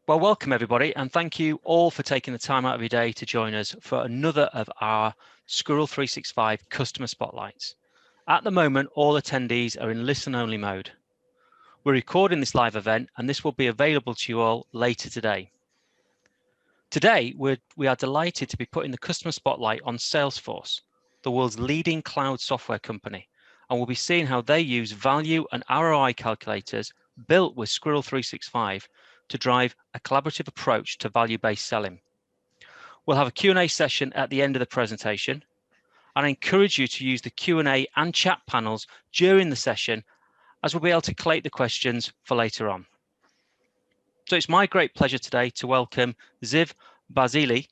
Well, welcome everybody, and thank you all for taking the time out of your day to join us for another of our Squirrel365 Customer Spotlights. At the moment, all attendees are in listen-only mode. We're recording this live event, and this will be available to you all later today. Today, we are delighted to be putting the customer spotlight on Salesforce, the world's leading cloud software company, and we'll be seeing how they use value and ROI calculators built with Squirrel365 to drive a collaborative approach to value-based selling. We'll have a Q&A session at the end of the presentation, and I encourage you to use the Q&A and chat panels during the session, as we'll be able to collate the questions for later on. So it's my great pleasure today to welcome Ziv Barzilay,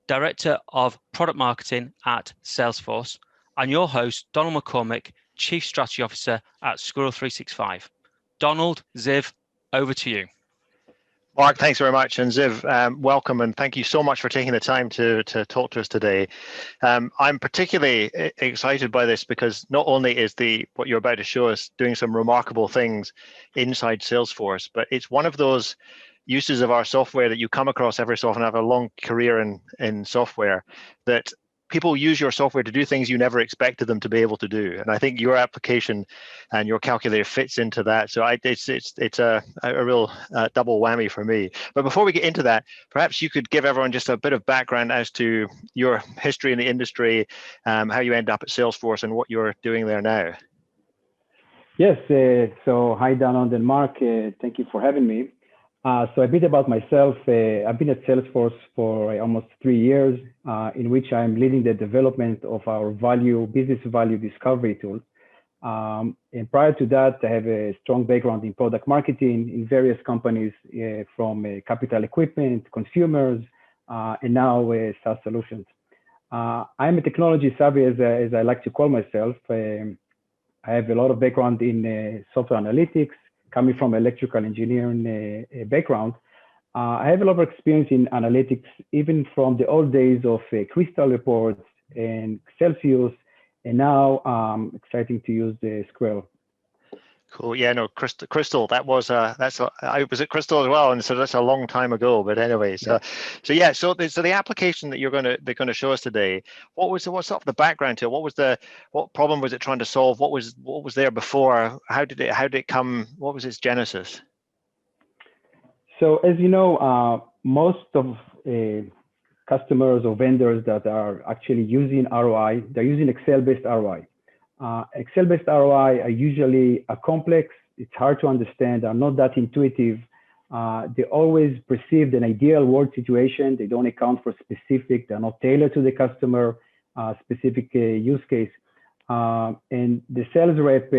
Director of Product Marketing at Salesforce, and your host, Donald MacCormick, Chief Strategy Officer at Squirrel365. Donald, Ziv, over to you. Mark, thanks very much. And Ziv, welcome, and thank you so much for taking the time to talk to us today. I'm particularly excited by this because not only is what you're about to show us doing some remarkable things inside Salesforce, but it's one of those uses of our software that you come across every so often. I have a long career in software that people use your software to do things you never expected them to be able to do. And I think your application and your calculator fits into that. So it's a real double whammy for me. But before we get into that, perhaps you could give everyone just a bit of background as to your history in the industry, how you end up at Salesforce and what you're doing there now. Yes, so hi Donald and Mark, thank you for having me. So a bit about myself. I've been at Salesforce for almost 3 years, in which I'm leading the development of our business value discovery tool. And prior to that, I have a strong background in product marketing in various companies, from capital equipment, consumers, and now SaaS solutions. I'm a technology savvy, as I like to call myself. I have a lot of background in software analytics, coming from electrical engineering background. I have a lot of experience in analytics, even from the old days of Crystal reports and Celsius, and now exciting to use the Squirrel. Cool. Yeah, no, Crystal. I was at Crystal as well, and so that's a long time ago. But anyway, so the application that they're going to show us today. What's sort of the background to it? What problem was it trying to solve? What was there before? How did it come? What was its genesis? So as you know, most of customers or vendors that are actually using ROI, they're using Excel-based ROI. Excel-based ROI are usually complex. It's hard to understand. Are not that intuitive. They always perceive an ideal world situation. They don't account for specific. They're not tailored to the customer specific use case. And the sales rep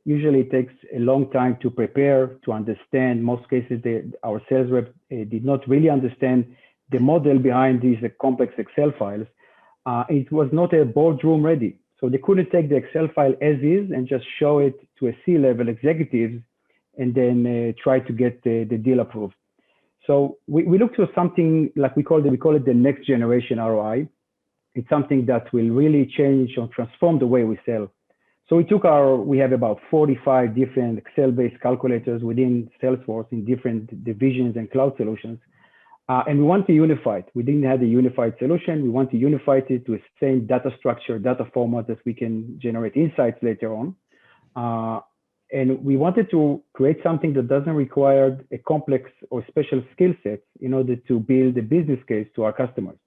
usually takes a long time to prepare, to understand. Most cases, our sales rep did not really understand the model behind these complex Excel files. It was not a boardroom ready. So they couldn't take the Excel file as is and just show it to a C-level executives and then try to get the deal approved. So we look to something like we call it the next generation ROI. It's something that will really change or transform the way we sell. So we have about 45 different Excel-based calculators within Salesforce in different divisions and cloud solutions. And we want to unify it. We didn't have a unified solution. We want to unify it to a same data structure, data format that we can generate insights later on. And we wanted to create something that doesn't require a complex or special skill set in order to build a business case to our customers.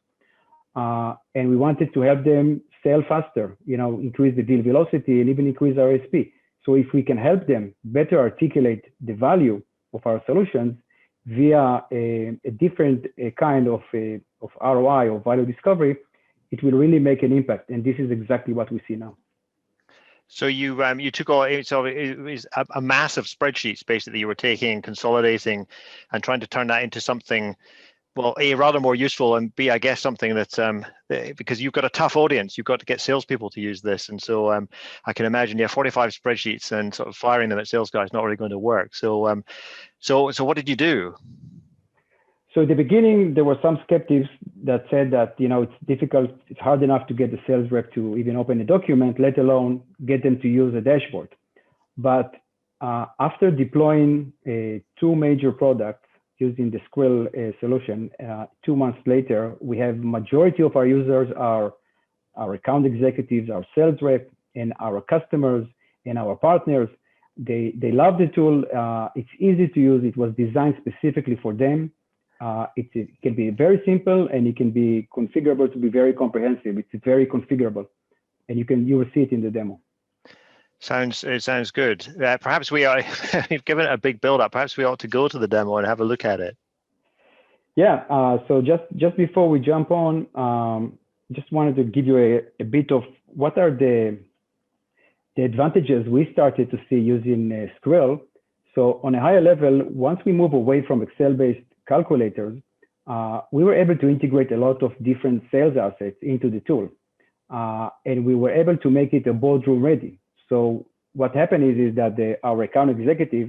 And we wanted to help them sell faster, increase the deal velocity and even increase our ASP. So if we can help them better articulate the value of our solutions via a different kind of ROI or value discovery, it will really make an impact. And this is exactly what we see now. So you took all, it was a massive spreadsheets basically you were taking, consolidating, and trying to turn that into something, well, A, rather more useful, and B, I guess something that's because you've got a tough audience, you've got to get salespeople to use this, and so I can imagine 45 spreadsheets and sort of firing them at sales guys not really going to work. So so what did you do? So at the beginning, there were some skeptics that said that it's difficult, it's hard enough to get the sales rep to even open a document, let alone get them to use a dashboard. But after deploying 2 major products, using the Squirrel solution. 2 months later, we have majority of our users are our account executives, our sales rep, and our customers and our partners. They love the tool. It's easy to use. It was designed specifically for them. It can be very simple, and it can be configurable to be very comprehensive. It's very configurable, and you will see it in the demo. It sounds good. Perhaps we've given it a big build up. Perhaps we ought to go to the demo and have a look at it. Yeah. So just before we jump on, just wanted to give you a bit of what are the advantages we started to see using Squirrel. So on a higher level, once we move away from Excel-based calculators, we were able to integrate a lot of different sales assets into the tool. And we were able to make it a boardroom ready. So what happened is that our account executive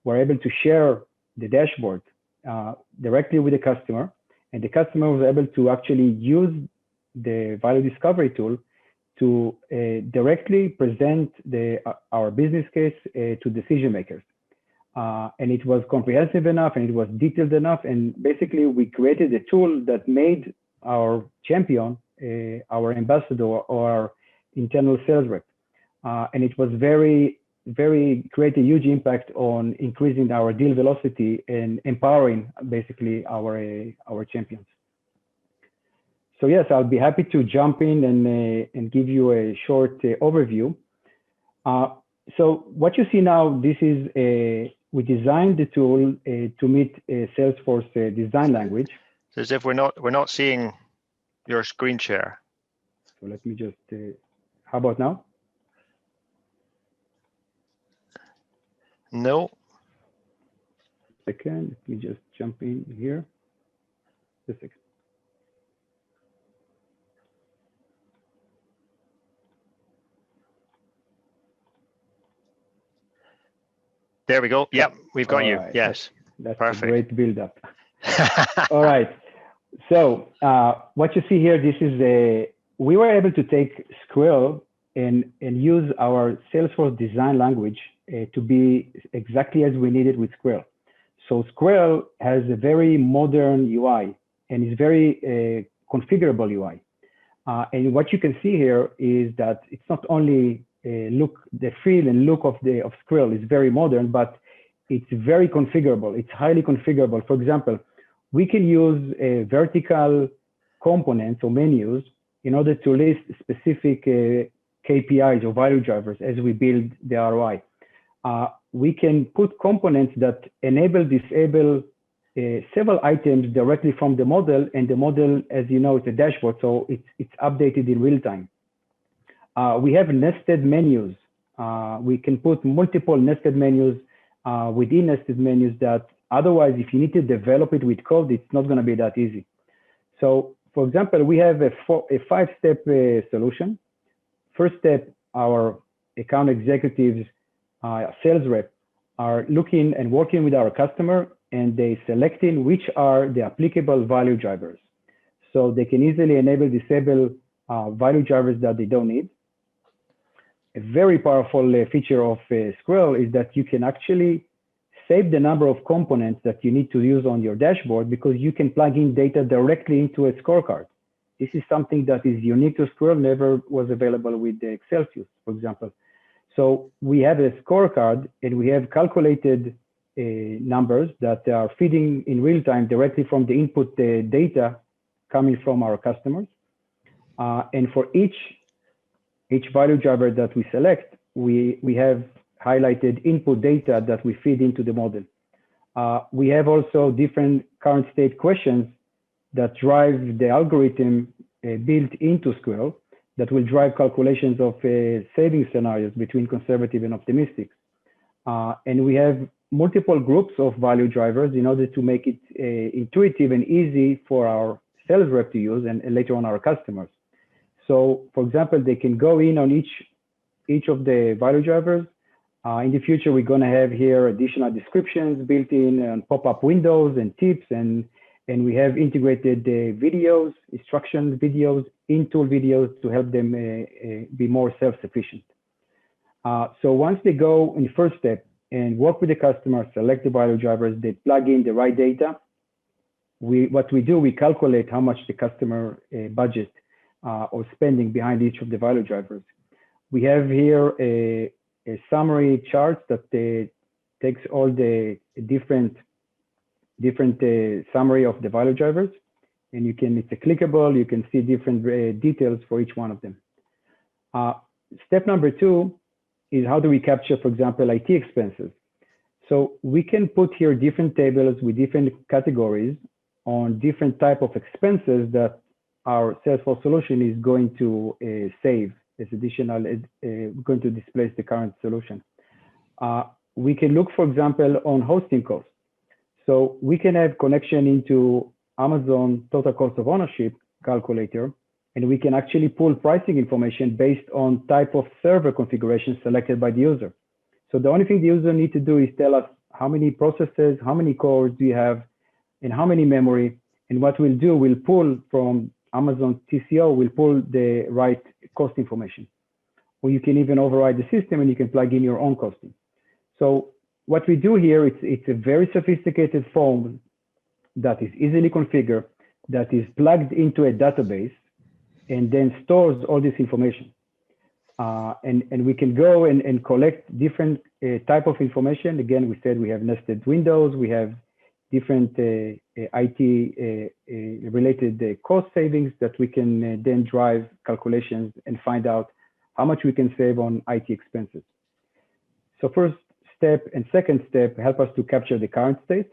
were able to share the dashboard directly with the customer, and the customer was able to actually use the value discovery tool to directly present our business case to decision makers. And it was comprehensive enough, and it was detailed enough. And basically, we created a tool that made our champion, our ambassador, or our internal sales rep. And it was create a huge impact on increasing our deal velocity and empowering basically our champions. So yes, I'll be happy to jump in and give you a short overview. So what you see now, this is we designed the tool to meet a Salesforce design language. So as if we're not seeing your screen share. So let me just, how about now? No. Second, let me just jump in here. Just a second. There we go. Yep, we've got you. Right. Yes. That's perfect. A great build up. All right. So what you see here, this is we were able to take Squirrel and use our Salesforce design language to be exactly as we needed with Squirrel. So Squirrel has a very modern UI and is very configurable UI. And what you can see here is that it's not only the feel and look of Squirrel is very modern, but it's very configurable. It's highly configurable. For example, we can use vertical components or menus in order to list specific KPIs or value drivers as we build the ROI. We can put components that disable several items directly from the model, and the model, as you know, it's a dashboard, so it's updated in real time. We have nested menus. We can put multiple nested menus within nested menus that otherwise, if you need to develop it with code, it's not going to be that easy. So, for example, we have a 5-step solution. First step, our account executives, sales rep are looking and working with our customer, and they selecting which are the applicable value drivers. So they can easily disable value drivers that they don't need. A very powerful feature of Squirrel is that you can actually save the number of components that you need to use on your dashboard, because you can plug in data directly into a scorecard. This is something that is unique to Squirrel, never was available with the Excel, for example. So we have a scorecard, and we have calculated numbers that are feeding in real time directly from the input data coming from our customers. And for each value driver that we select, we have highlighted input data that we feed into the model. We have also different current state questions that drive the algorithm built into Squirrel that will drive calculations of saving scenarios between conservative and optimistic. And we have multiple groups of value drivers in order to make it intuitive and easy for our sales rep to use, and later on our customers. So, for example, they can go in on each of the value drivers. In the future, we're going to have here additional descriptions built in and pop-up windows and tips, and we have integrated videos, instruction videos, in-tool videos to help them be more self-sufficient. So once they go in the first step and work with the customer, select the value drivers, they plug in the right data. What we do, we calculate how much the customer budget or spending behind each of the value drivers. We have here a summary chart that takes all the different summary of the value drivers, and it's a clickable. You can see different details for each one of them. Step number 2 is how do we capture, for example, IT expenses. So we can put here different tables with different categories on different type of expenses that our Salesforce solution is going to save as additional, going to displace the current solution. We can look, for example, on hosting costs. So we can have connection into Amazon total cost of ownership calculator, and we can actually pull pricing information based on type of server configuration selected by the user. So the only thing the user needs to do is tell us how many processes, how many cores do you have, and how many memory. And what we'll do, we'll pull from Amazon TCO, we'll pull the right cost information. Or you can even override the system and you can plug in your own costing. So what we do here, it's a very sophisticated form that is easily configured, that is plugged into a database, and then stores all this information. And we can go and collect different type of information. Again, we said we have nested windows, we have different IT related cost savings that we can then drive calculations and find out how much we can save on IT expenses. So first step and second step help us to capture the current state.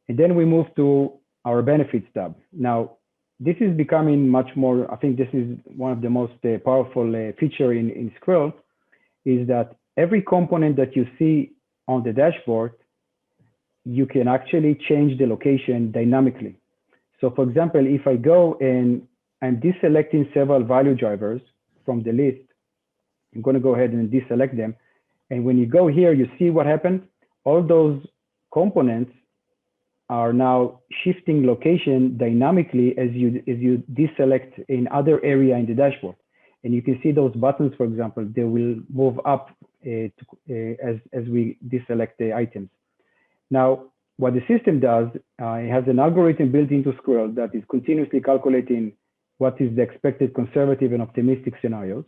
And then we move to our benefits tab. Now, this is becoming much more, I think this is one of the most powerful feature in Squirrel, is that every component that you see on the dashboard, you can actually change the location dynamically. So for example, if I go and I'm deselecting several value drivers from the list, I'm going to go ahead and deselect them. And when you go here, you see what happened. All those components are now shifting location dynamically as you deselect in other area in the dashboard. And you can see those buttons, for example, they will move up as we deselect the items. Now, what the system does, it has an algorithm built into Squirrel that is continuously calculating what is the expected conservative and optimistic scenarios.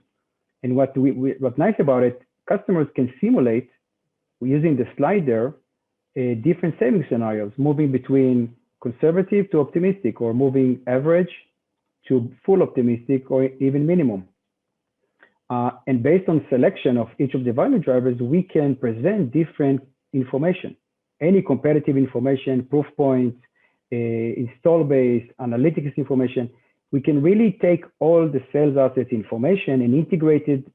And what's nice about it, customers can simulate using the slider different saving scenarios, moving between conservative to optimistic, or moving average to full optimistic, or even minimum. And based on selection of each of the value drivers, we can present different information, any competitive information, proof points, install base, analytics information. We can really take all the sales asset information and integrate it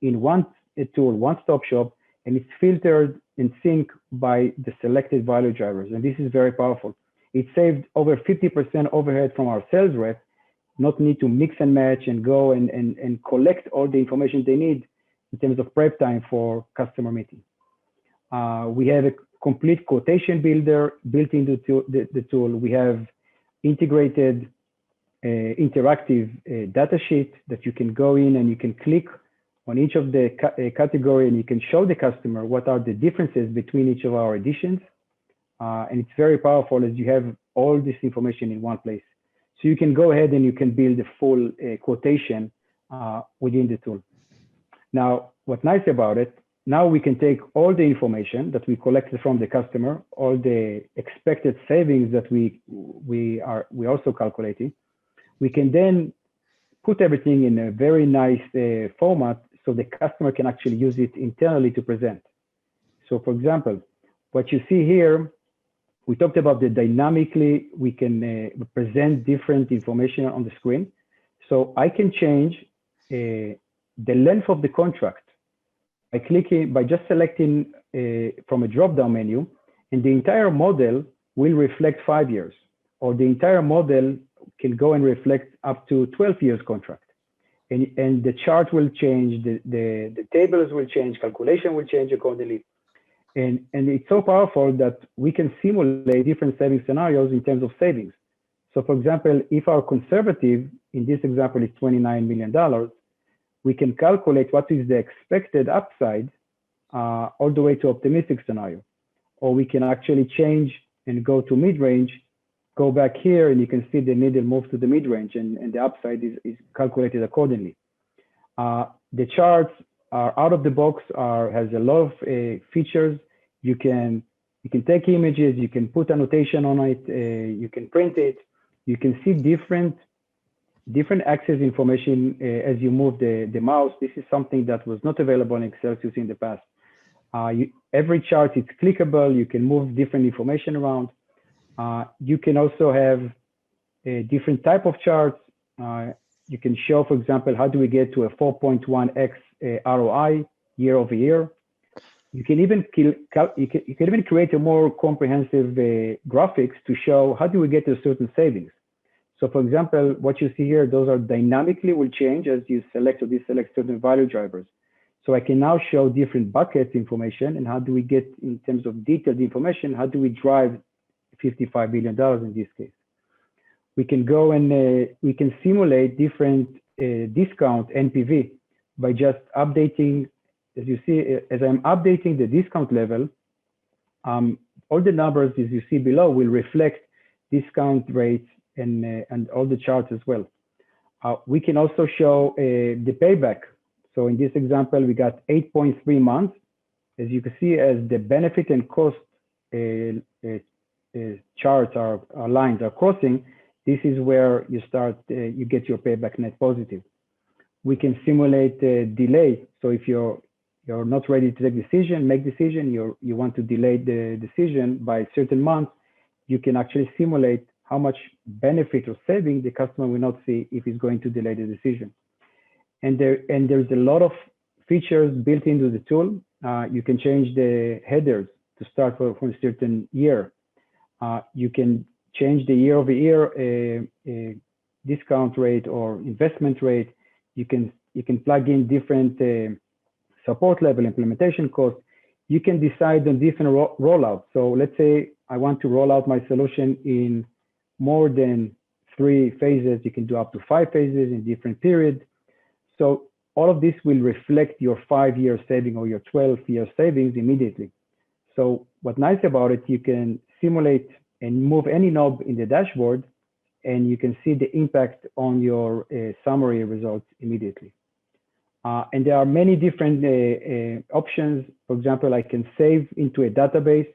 in one tool, one-stop shop, and it's filtered and synced by the selected value drivers. And this is very powerful. It saved over 50% overhead from our sales rep, not need to mix and match and go and collect all the information they need in terms of prep time for customer meeting. We have a complete quotation builder built into the tool. We have integrated interactive data sheet that you can go in and you can click on each of the category, and you can show the customer what are the differences between each of our editions. And it's very powerful as you have all this information in one place. So you can go ahead and you can build a full quotation within the tool. Now, what's nice about it, now we can take all the information that we collected from the customer, all the expected savings that we also calculating. We can then put everything in a very nice format so the customer can actually use it internally to present. So for example, what you see here, we talked about the dynamically, we can present different information on the screen. So I can change the length of the contract by just selecting from a drop-down menu, and the entire model will reflect 5 years, or the entire model can go and reflect up to 12 years contract. And the chart will change, the tables will change, calculation will change accordingly. And it's so powerful that we can simulate different saving scenarios in terms of savings. So for example, if our conservative, in this example, is $29 million, we can calculate what is the expected upside all the way to optimistic scenario. Or we can actually change and go to mid-range, go back here, and you can see the needle move to the mid-range, and the upside is calculated accordingly. The charts are out of the box, has a lot of features. You can take images, you can put annotation on it, you can print it, you can see different access information as you move the mouse. This is something that was not available in Excel in the past. Every chart is clickable. You can move different information around. You can also have a different type of charts. You can show, for example, how do we get to a 4.1x ROI year over year. You can even create a more comprehensive graphics to show how do we get to certain savings. So for example, what you see here, those are dynamically will change as you select or deselect certain value drivers. So I can now show different buckets information and how do we get, in terms of detailed information, how do we drive $55 billion in this case. We can go and we can simulate different discount NPV by just updating, as you see, as I'm updating the discount level, all the numbers as you see below will reflect discount rates and all the charts as well. We can also show the payback. So in this example, we got 8.3 months. As you can see, as the benefit and cost charts our lines are crossing, this is where you start, you get your payback net positive. We can simulate delay. So if you're not ready to make decision, you want to delay the decision by a certain month, you can actually simulate how much benefit or saving the customer will not see if he's going to delay the decision. And there's a lot of features built into the tool. You can change the headers to start from a certain year. You can change the year over year discount rate or investment rate. You can plug in different support level, implementation costs. You can decide on different rollouts. So let's say I want to roll out my solution in more than 3 phases. You can do up to 5 phases in different periods. So all of this will reflect your 5-year saving or your 12-year savings immediately. So what's nice about it, you can simulate and move any knob in the dashboard, and you can see the impact on your summary results immediately. And there are many different options. For example, I can save into a database.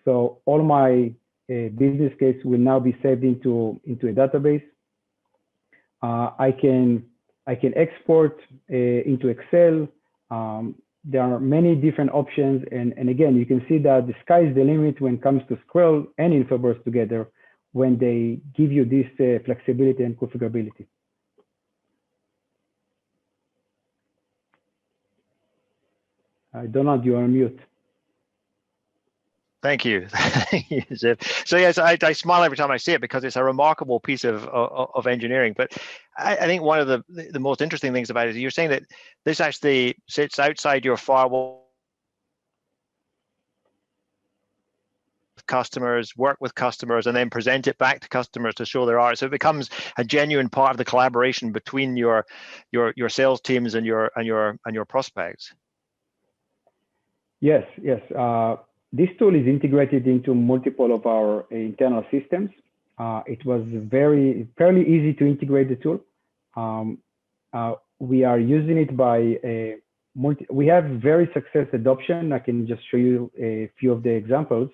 So all my business case will now be saved into a database. I can export into Excel. There are many different options. And again, you can see that the sky is the limit when it comes to Squirrel and Infoburst together when they give you this flexibility and configurability. Donald, you are on mute. Thank you. Ziv. So yes, I smile every time I see it because it's a remarkable piece of engineering. But I think one of the most interesting things about it is you're saying that this actually sits outside your firewall. Customers, work with customers, and then present it back to customers to show their art. So it becomes a genuine part of the collaboration between your sales teams and your prospects. Yes. This tool is integrated into multiple of our internal systems. It was fairly easy to integrate the tool. We are using it by we have very successful adoption. I can just show you a few of the examples.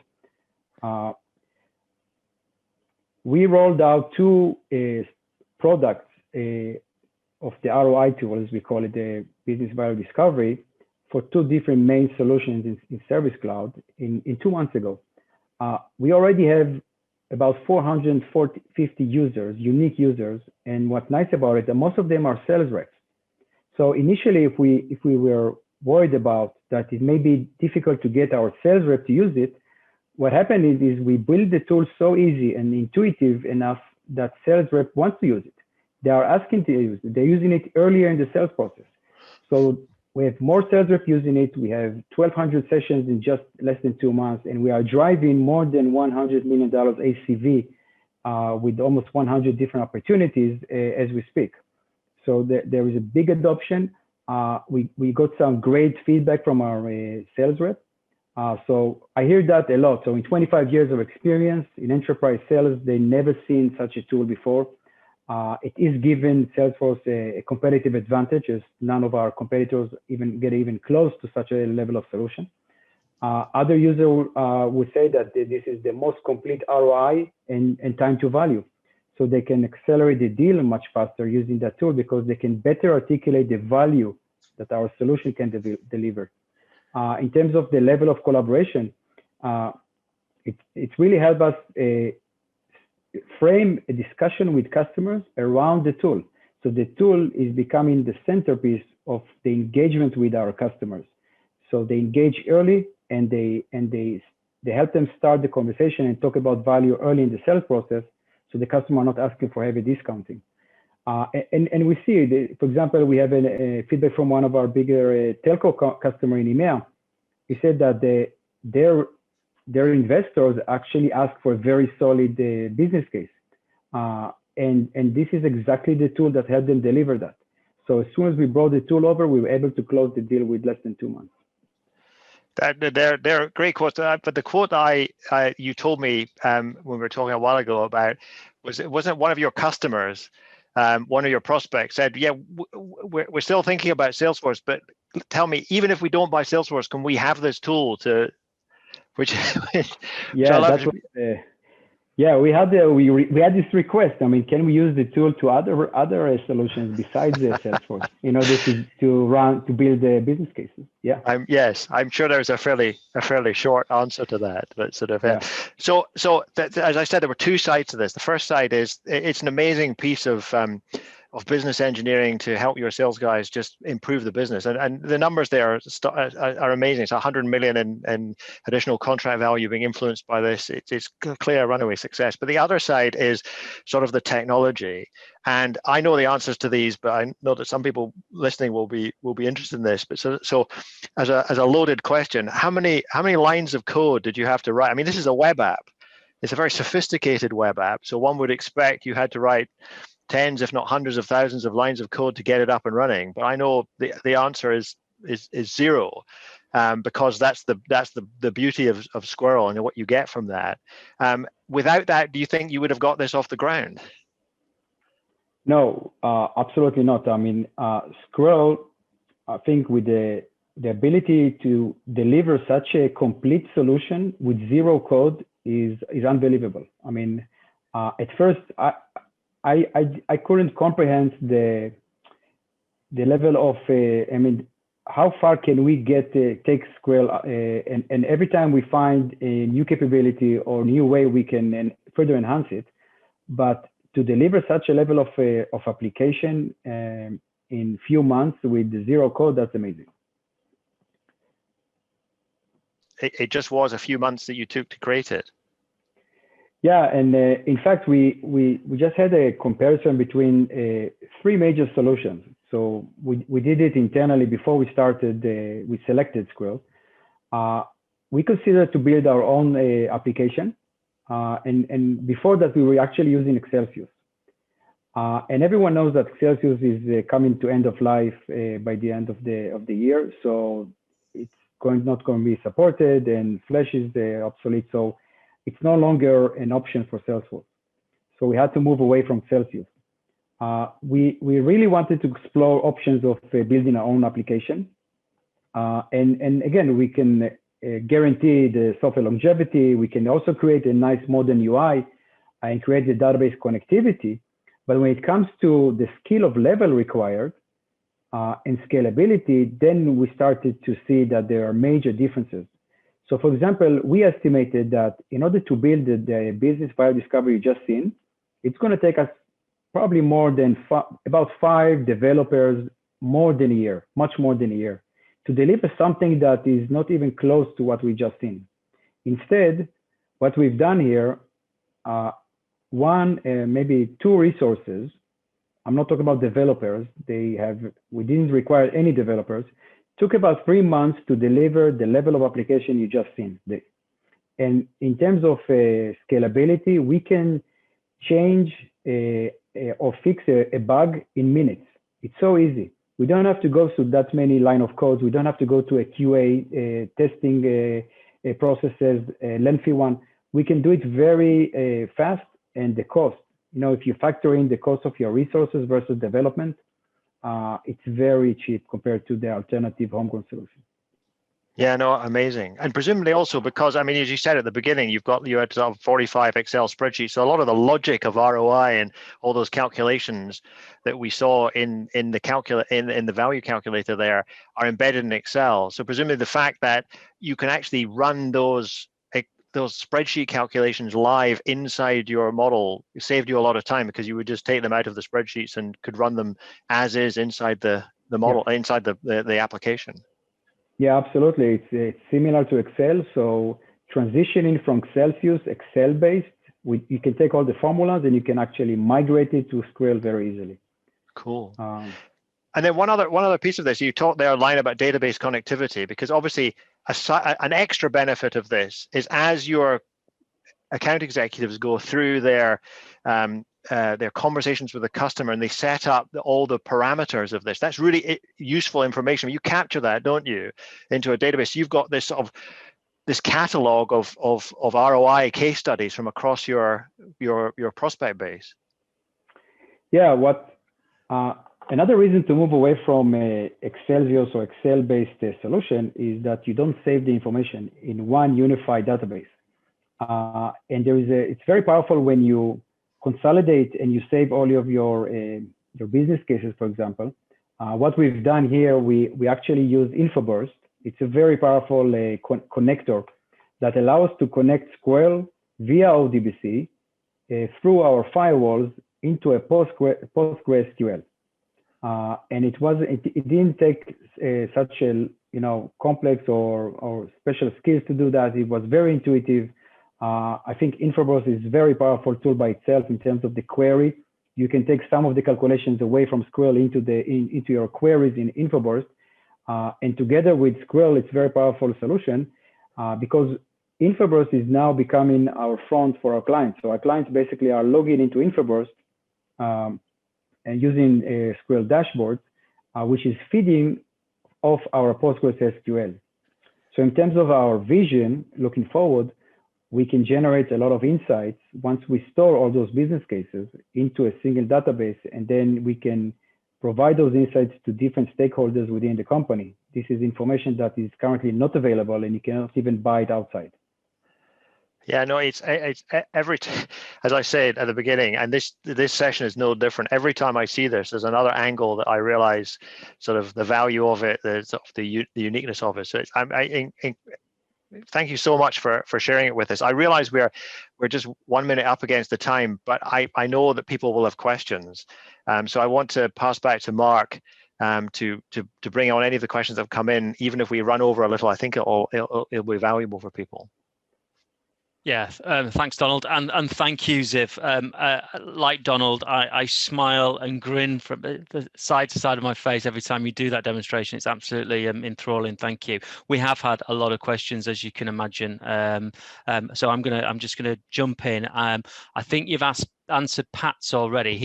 We rolled out 2 products of the ROI tool, as we call it, the Business Value Discovery, for 2 different main solutions in Service Cloud in 2 months ago. We already have about 450 users, unique users. And what's nice about it, that most of them are sales reps. So initially, if we were worried about that it may be difficult to get our sales rep to use it, what happened is we built the tool so easy and intuitive enough that sales rep wants to use it. They are asking to use it. They're using it earlier in the sales process. So we have more sales rep using it. We have 1,200 sessions in just less than 2 months, and we are driving more than $100 million ACV with almost 100 different opportunities as we speak. So there is a big adoption. we got some great feedback from our sales rep. So I hear that a lot. So in 25 years of experience in enterprise sales, they never seen such a tool before. It is given Salesforce a competitive advantage, as none of our competitors get even close to such a level of solution. Other users would say that this is the most complete ROI and time to value. So they can accelerate the deal much faster using that tool because they can better articulate the value that our solution can deliver. In terms of the level of collaboration, it really helped us frame a discussion with customers around the tool. So the tool is becoming the centerpiece of the engagement with our customers. So they engage early and they help them start the conversation and talk about value early in the sales process. So the customer are not asking for heavy discounting. And we see, for example, we have a feedback from one of our bigger telco customer in EMEA. He said that their investors actually ask for a very solid business case. And this is exactly the tool that helped them deliver that. So as soon as we brought the tool over, we were able to close the deal with less than 2 months. They're great quotes, but the quote you told me when we were talking a while ago about wasn't one of your customers, one of your prospects said, yeah, we're still thinking about Salesforce, but tell me, even if we don't buy Salesforce, can we have this tool to, which yeah, that's what, yeah, we had this request. I mean, can we use the tool to other solutions besides the Salesforce in order to build the business cases? Yeah. I'm sure there's a fairly short answer to that, but sort of. Yeah. So as I said, there were two sides to this. The first side is it's an amazing piece of business engineering to help your sales guys just improve the business, and the numbers there are amazing. It's 100 million in additional contract value being influenced by this. It's clear runaway success. But the other side is sort of the technology, and I know the answers to these, but I know that some people listening will be interested in this. But so as a loaded question, how many lines of code did you have to write? I mean, this is a web app. It's a very sophisticated web app, so one would expect you had to write tens, if not hundreds of thousands of lines of code to get it up and running. But I know the answer is zero, because that's the beauty of Squirrel and what you get from that. Without that, do you think you would have got this off the ground? No, absolutely not. I mean, Squirrel, I think with the ability to deliver such a complete solution with zero code is unbelievable. I mean, at first, I couldn't comprehend the level of, I mean, how far can we take Squirrel, and every time we find a new capability or new way we can further enhance it, but to deliver such a level of application in few months with zero code, that's amazing. It just was a few months that you took to create it. Yeah, and in fact, we just had a comparison between 3 major solutions. So we did it internally before we started. We selected Squirrel. We considered to build our own application, and before that, we were actually using Excelsius. And everyone knows that Excelsius is coming to end of life by the end of the year, so it's not going to be supported, and Flash is obsolete. So it's no longer an option for Salesforce. So we had to move away from Celsius. We really wanted to explore options of building our own application. And again, we can guarantee the software longevity. We can also create a nice modern UI and create the database connectivity. But when it comes to the skill of level required and scalability, then we started to see that there are major differences. So for example, we estimated that in order to build the business value discovery you just seen, it's going to take us probably more than about 5 developers, more than a year, much more than a year, to deliver something that is not even close to what we just seen. Instead, what we've done here, maybe 2 resources. I'm not talking about developers. We didn't require any developers. Took about 3 months to deliver the level of application you just seen. And in terms of scalability, we can change or fix a bug in minutes. It's so easy. we don't have to go through that many line of codes. We don't have to go to a QA testing processes, a lengthy one. We can do it very fast, and the cost, if you factor in the cost of your resources versus development, it's very cheap compared to the alternative homegrown solution. Yeah, no, amazing. And presumably also because, I mean, as you said at the beginning, you had sort of 45 Excel spreadsheets. So a lot of the logic of ROI and all those calculations that we saw in the value calculator there are embedded in Excel. So presumably the fact that you can actually run those spreadsheet calculations live inside your model saved you a lot of time, because you would just take them out of the spreadsheets and could run them as is inside the model, inside the application. Yeah, absolutely. It's similar to Excel. So transitioning from Celsius, Excel-based, you can take all the formulas and you can actually migrate it to Squirrel very easily. Cool. And then one other piece of this, you talked there a line about database connectivity, because obviously an extra benefit of this is as your account executives go through their conversations with the customer and they set up all the parameters of this. That's really useful information. You capture that, don't you, into a database. You've got this sort of this catalog of ROI case studies from across your prospect base. Yeah. Another reason to move away from Excelsius or Excel-based solution is that you don't save the information in one unified database. And it's very powerful when you consolidate and you save all of your business cases, for example. What we've done here, we actually use InfoBurst. It's a very powerful connector that allows us to connect Squirrel via ODBC through our firewalls into a PostgreSQL. And it didn't take such a complex or special skills to do that. It was very intuitive. I think InfoBurst is a very powerful tool by itself in terms of the query. You can take some of the calculations away from Squirrel into your queries in InfoBurst. And together with Squirrel, it's a very powerful solution because InfoBurst is now becoming our front for our clients. So our clients basically are logging into InfoBurst and using Squirrel dashboards, which is feeding off our PostgreSQL. So in terms of our vision, looking forward, we can generate a lot of insights once we store all those business cases into a single database, and then we can provide those insights to different stakeholders within the company. This is information that is currently not available, and you cannot even buy it outside. Yeah, no, it's as I said at the beginning, and this session is no different. Every time I see this, there's another angle that I realize sort of the value of it, the uniqueness of it. So thank you so much for sharing it with us. I realize we're just 1 minute up against the time, but I know that people will have questions. So I want to pass back to Mark to bring on any of the questions that have come in. Even if we run over a little, I think it'll be valuable for people. Yeah, thanks, Donald, and thank you, Ziv. Like Donald, I smile and grin from the side to side of my face every time you do that demonstration. It's absolutely enthralling. Thank you. We have had a lot of questions, as you can imagine. So I'm just gonna jump in. I think you've answered Pat's already.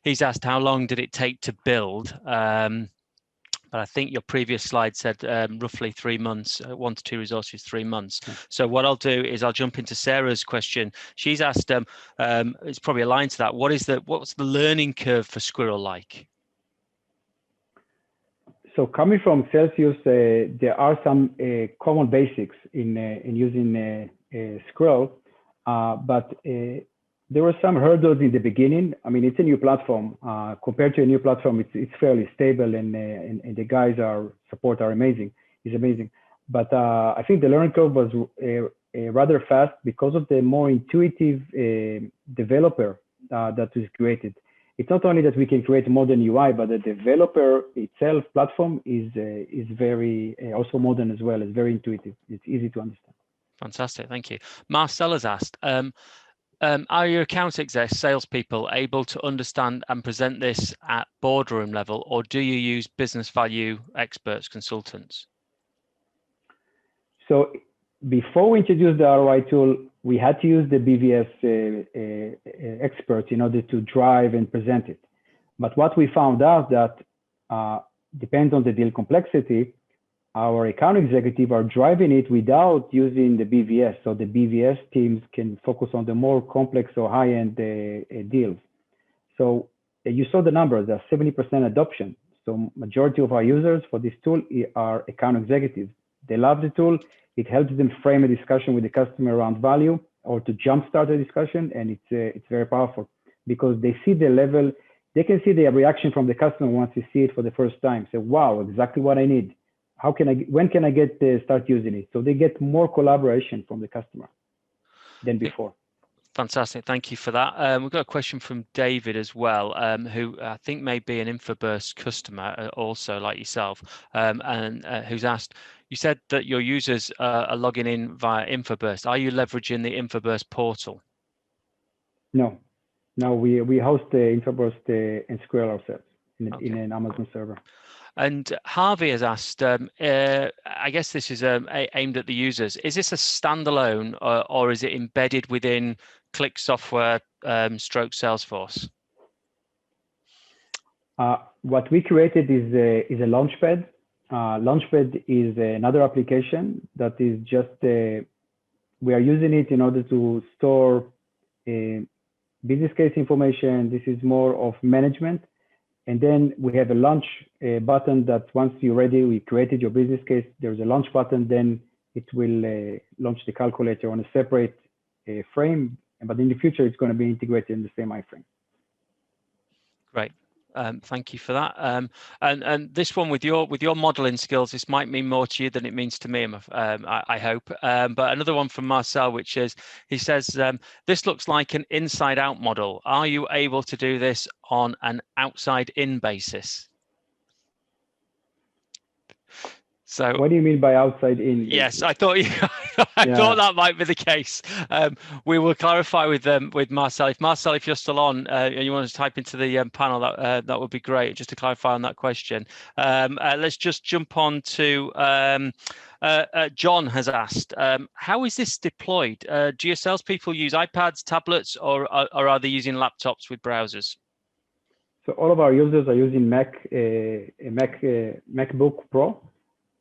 He's asked how long did it take to build. But I think your previous slide said roughly 3 months, 1 to 2 resources, 3 months. So what I'll do is I'll jump into Sarah's question. She's asked, it's probably aligned to that. What's the learning curve for Squirrel like? So coming from Celsius, there are some common basics in using Squirrel, but there were some hurdles in the beginning. I mean, it's a new platform. Compared to a new platform, it's fairly stable, and the guys support are amazing. It's amazing. But I think the learning curve was rather fast because of the more intuitive developer that was created. It's not only that we can create modern UI, but the developer itself platform is very also modern as well. It's very intuitive. It's easy to understand. Fantastic, thank you. Marcel has asked, are your account execs, salespeople, able to understand and present this at boardroom level, or do you use business value experts, consultants? So before we introduced the ROI tool, we had to use the BVS experts in order to drive and present it. But what we found out that depends on the deal complexity, our account executive are driving it without using the BVS. So the BVS teams can focus on the more complex or high-end deals. So you saw the numbers, there's 70% adoption. So majority of our users for this tool are account executives. They love the tool. It helps them frame a discussion with the customer around value or to jumpstart a discussion. And it's very powerful because they see the level, they can see the reaction from the customer once they see it for the first time. Say, wow, exactly what I need. When can I start using it? So they get more collaboration from the customer than before. Fantastic, thank you for that. We've got a question from David as well, who I think may be an Infoburst customer also like yourself, and who's asked, you said that your users are logging in via Infoburst. Are you leveraging the Infoburst portal? No, we host the Infoburst and Squirrel ourselves in an Amazon server. And Harvey has asked, I guess this is aimed at the users. Is this a standalone or is it embedded within Click Software stroke Salesforce? What we created is a Launchpad. Launchpad is another application that is just, we are using it in order to store business case information. This is more of management. And then we have a launch button that once you're ready, we created your business case, there's a launch button, then it will launch the calculator on a separate frame. But in the future, it's going to be integrated in the same iframe. Great. Thank you for that. And this one with your modeling skills, this might mean more to you than it means to me, I hope. But another one from Marcel, which is, he says, this looks like an inside-out model. Are you able to do this on an outside-in basis? So, what do you mean by outside in? Yes, I thought thought that might be the case. We will clarify with Marcel. If you're still on and you want to type into the panel, that would be great. Just to clarify on that question. Let's just jump on to John has asked, how is this deployed? Do your salespeople use iPads, tablets, or are they using laptops with browsers? So all of our users are using MacBook Pro.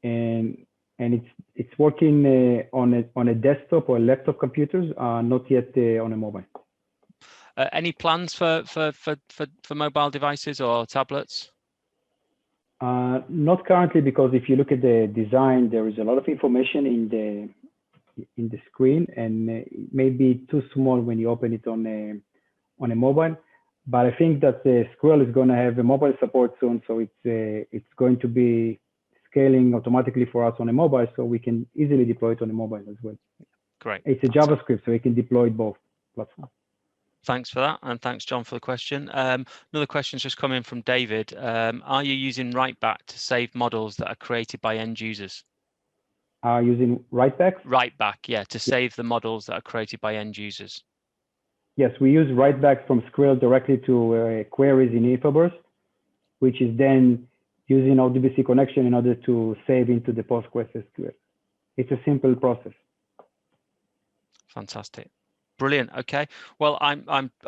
And it's working on a desktop or laptop computers, not yet on a mobile. Any plans for mobile devices or tablets? Not currently, because if you look at the design, there is a lot of information in the screen, and it may be too small when you open it on a mobile. But I think that the Squirrel is going to have a mobile support soon, so it's going to be scaling automatically for us on a mobile, so we can easily deploy it on a mobile as well. Great. It's a JavaScript, so we can deploy both platforms. Thanks for that, and thanks, John, for the question. Another question's just come in from David. Are you using writeback to save models that are created by end users? Using writeback? Writeback, yeah, to save the models that are created by end users. Yes, we use writeback from Squirrel directly to queries in Infoburst, which is then using ODBC connection in order to save into the PostgreSQL. It's a simple process. Fantastic. Brilliant. Okay. Well,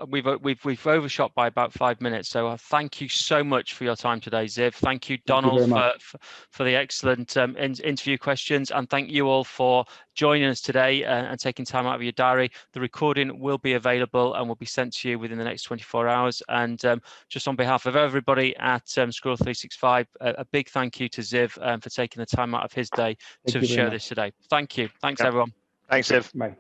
we've overshot by about 5 minutes. So thank you so much for your time today, Ziv. Thank you, Donald, for the excellent interview questions, and thank you all for joining us today and taking time out of your diary. The recording will be available and will be sent to you within the next 24 hours. And just on behalf of everybody at Squirrel365, a big thank you to Ziv for taking the time out of his day to share this today. Thank you. Thanks, everyone. Thanks, Ziv. Bye.